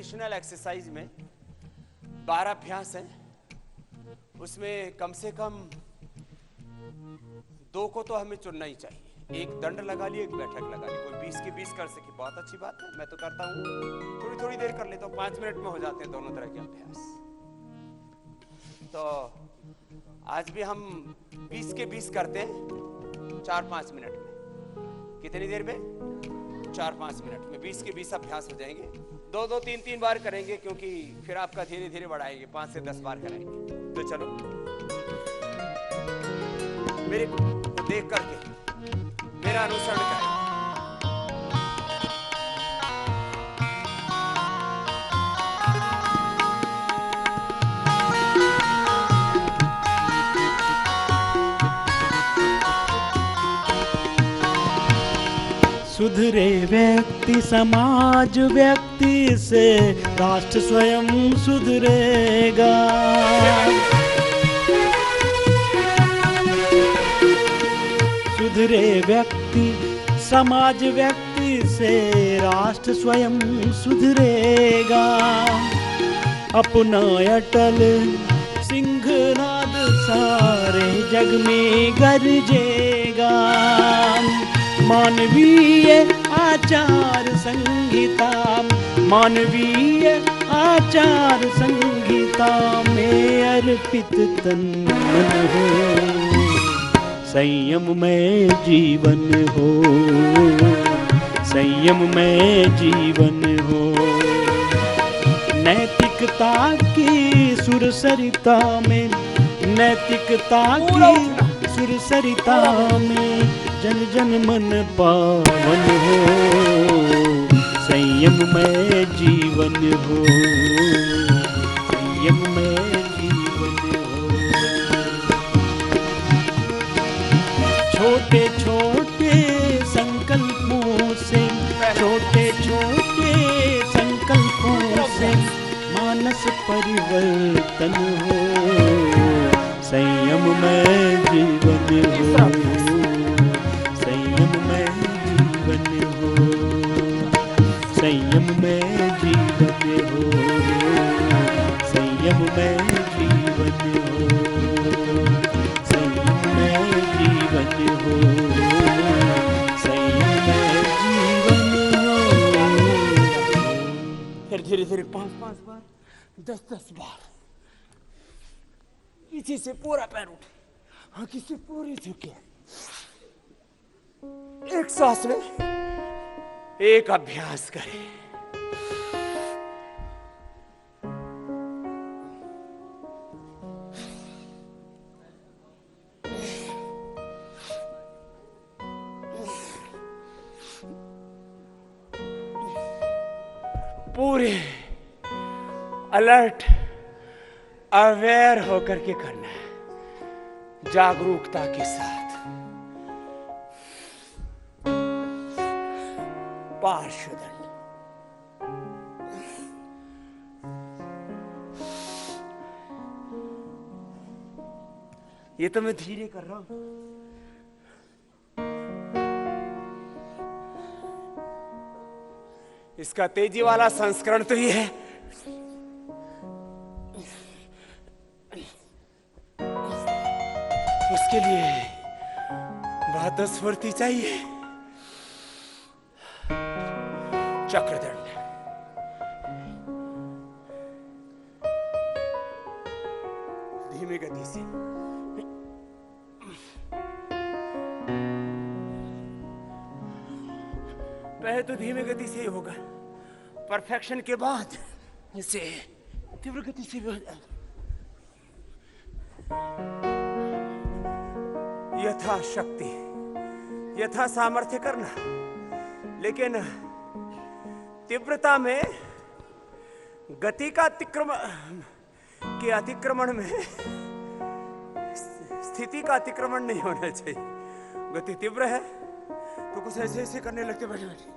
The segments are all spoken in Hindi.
पोजिशनल एक्सरसाइज में 12 अभ्यास हैं, उसमें कम से कम 2 को तो हमें चुनना ही चाहिए। एक दंड लगा लिए, एक बैठक लगा ली। कोई 20 के 20 कर सके बहुत अच्छी बात है, मैं तो करता हूँ। थोड़ी थोड़ी देर कर लेता हूँ, 5 मिनट में हो जाते हैं दोनों तरह के अभ्यास। तो आज भी हम 20 के 20 करते हैं 4-5 मिनट में। कितनी देर में? 4-5 मिनट में 20 के 20 अभ्यास हो जाएंगे। 2-2, 3-3 बार करेंगे, क्योंकि फिर आपका धीरे धीरे बढ़ाएंगे, 5 से 10 बार कराएंगे। तो चलो मेरे को देख करके मेरा अनुसरण करें। सुधरे व्यक्ति समाज व्यक्ति से राष्ट्र स्वयं सुधरेगा। सुधरे व्यक्ति समाज व्यक्ति से राष्ट्र स्वयं सुधरेगा। अपना अटल सिंहनाद सारे जग में गरजेगा। मानवीय आचार संहिता, मानवीय आचार संहिता में अर्पित तन मन हो। संयम में जीवन हो, संयम में जीवन हो। नैतिकता की सुरसरिता में, नैतिकता की सुरसरिता में जन जन मन पावन हो। संयम में जीवन हो, संयम में जीवन हो। छोटे छोटे संकल्पों से, छोटे छोटे संकल्पों से मानस परिवर्तन हो। संयम में जीवन हो, संयम में जीवन हो, संयम में जीवन हो, संयम में जीवन हो, संयम में जीवन हो, संयम में जीवन हो। फिर धीरे धीरे 5-5 बार, 10-10 बार। पीछे से पूरा पैर उठे, आंखें से पूरी झुके। एक सांस में एक अभ्यास करें। पूरे अलर्ट अवेयर होकर के करना है, जागरूकता के साथ। पार्श्वदंड, ये तो मैं धीरे कर रहा हूं। इसका तेजी वाला संस्करण तो ये है। उसके लिए बहुत स्फूर्ति चाहिए। चक्रदंड, धीमी गति से। पहले तो धीमी गति से ही होगा, परफेक्शन के बाद इसे तीव्र गति से भी हो जाएगा। यथा शक्ति, यथा सामर्थ्य करना, लेकिन तीव्रता में, गति का अतिक्रमण में स्थिति का अतिक्रमण नहीं होना चाहिए। गति तीव्र है तो कुछ ऐसे ऐसे करने लगते बैठे बैठे,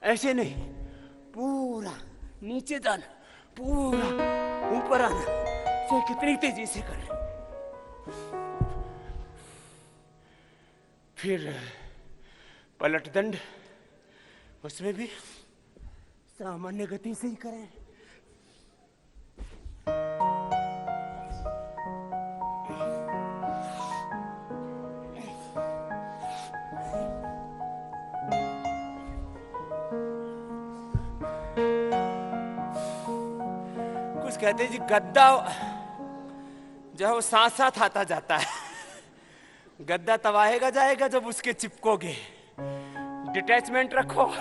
ऐसे नहीं, पूरा नीचे जाना, पूरा ऊपर आना, चाहे कितनी तेजी से करें। फिर पलट दंड, उसमें भी सामान्य गति से ही करें। कुछ कहते हैं जी गद्दा जो है वो साथ साथ आता जाता है। गद्दा तब आएगा जाएगा जब उसके चिपकोगे। डिटैचमेंट रखो,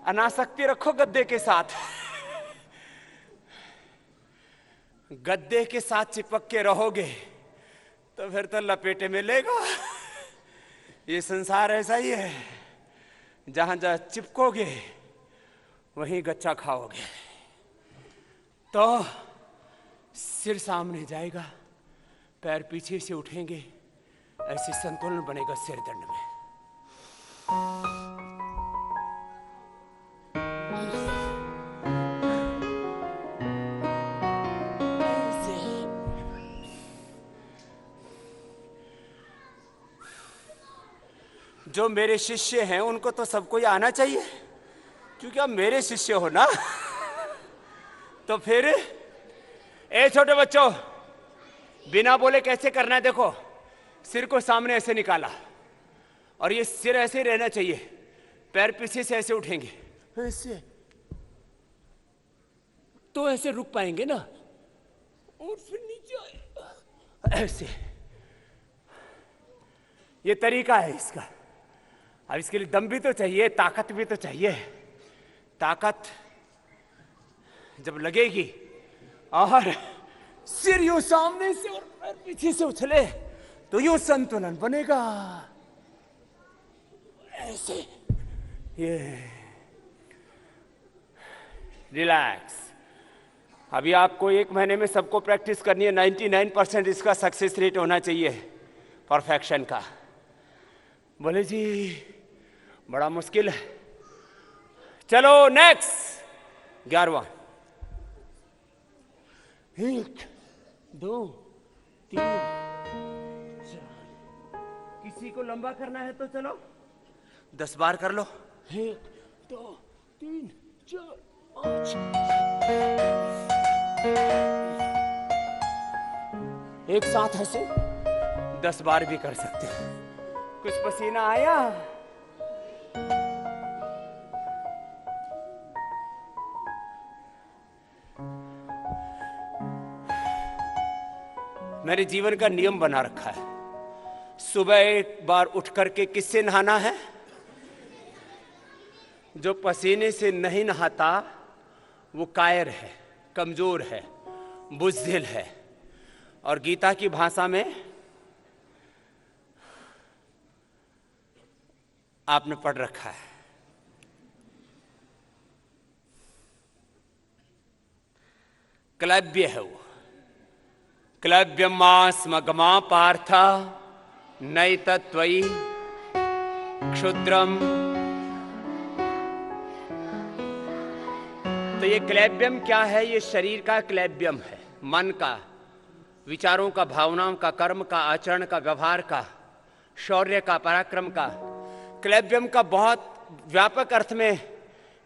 अनासक्ति रखो गद्दे के साथ। गद्दे के साथ चिपक के रहोगे तो फिर तो लपेटे में लेगा। ये संसार ऐसा ही है, जहां जहां चिपकोगे वहीं गच्चा खाओगे। तो सिर सामने जाएगा, पैर पीछे से उठेंगे, ऐसे संतुलन बनेगा सिर दंड में। जो मेरे शिष्य हैं उनको तो सबको ही आना चाहिए, क्योंकि आप मेरे शिष्य हो ना। तो फिर ए छोटे बच्चों, बिना बोले कैसे करना है देखो। सिर को सामने ऐसे निकाला और ये सिर ऐसे ही रहना चाहिए, पैर पीछे से ऐसे उठेंगे, ऐसे तो ऐसे रुक पाएंगे ना, और फिर नीचे ऐसे। ये तरीका है इसका। अब इसके लिए दम भी तो चाहिए, ताकत भी तो चाहिए। ताकत जब लगेगी और सिर यूं सामने से और पैर पीछे से उछले तो यूं संतुलन बनेगा, ऐसे। ये रिलैक्स। अभी आपको 1 महीने में सबको प्रैक्टिस करनी है। 99% इसका सक्सेस रेट होना चाहिए, परफेक्शन का। बोले जी बड़ा मुश्किल है। चलो नेक्स्ट 11वां। 1 2 3 4। किसी को लंबा करना है तो चलो 10 बार कर लो। 1 2 3 4 5। एक साथ ऐसे 10 बार भी कर सकते हैं। कुछ पसीना आया? मेरे जीवन का नियम बना रखा है, सुबह एक बार उठ करके किससे नहाना है? जो पसीने से नहीं नहाता वो कायर है, कमजोर है, बुज़दिल है। और गीता की भाषा में आपने पढ़ रखा है, क्लैब्य है वो। क्लैब्यमास्मगमा पार्थ नैतत्वयि क्षुद्रम। तो ये क्लैब्यम क्या है? ये शरीर का क्लैब्यम है, मन का, विचारों का, भावनाओं का, कर्म का, आचरण का, व्यवहार का, शौर्य का, पराक्रम का। क्लैब्यम का बहुत व्यापक अर्थ में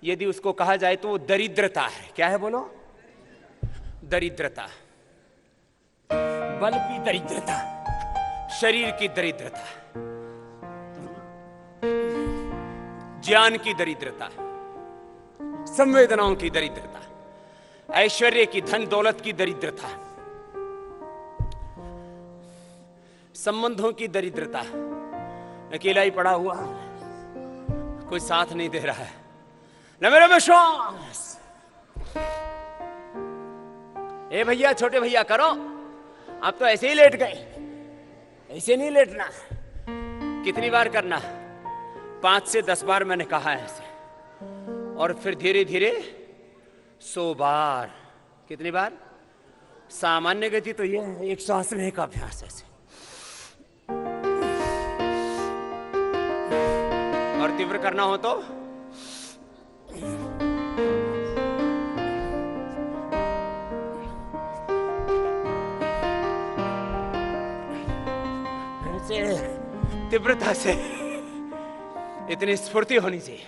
यदि उसको कहा जाए तो वो दरिद्रता है। क्या है बोलो? दरिद्रता, बल की दरिद्रता, शरीर की दरिद्रता, ज्ञान की दरिद्रता, संवेदनाओं की दरिद्रता, ऐश्वर्य की, धन दौलत की दरिद्रता, संबंधों की दरिद्रता। अकेला ही पड़ा हुआ, कोई साथ नहीं दे रहा है, न मेरा विश्वास। ए भैया, छोटे भैया करो, आप तो ऐसे ही लेट गए। ऐसे नहीं लेटना। कितनी बार करना? 5 से 10 बार मैंने कहा है ऐसे, और फिर धीरे धीरे 100 बार। कितनी बार? सामान्य गति तो ये है, एक श्वास में एक अभ्यास ऐसे। और तीव्र करना हो तो तीव्रता से, इतनी स्फूर्ति होनी चाहिए।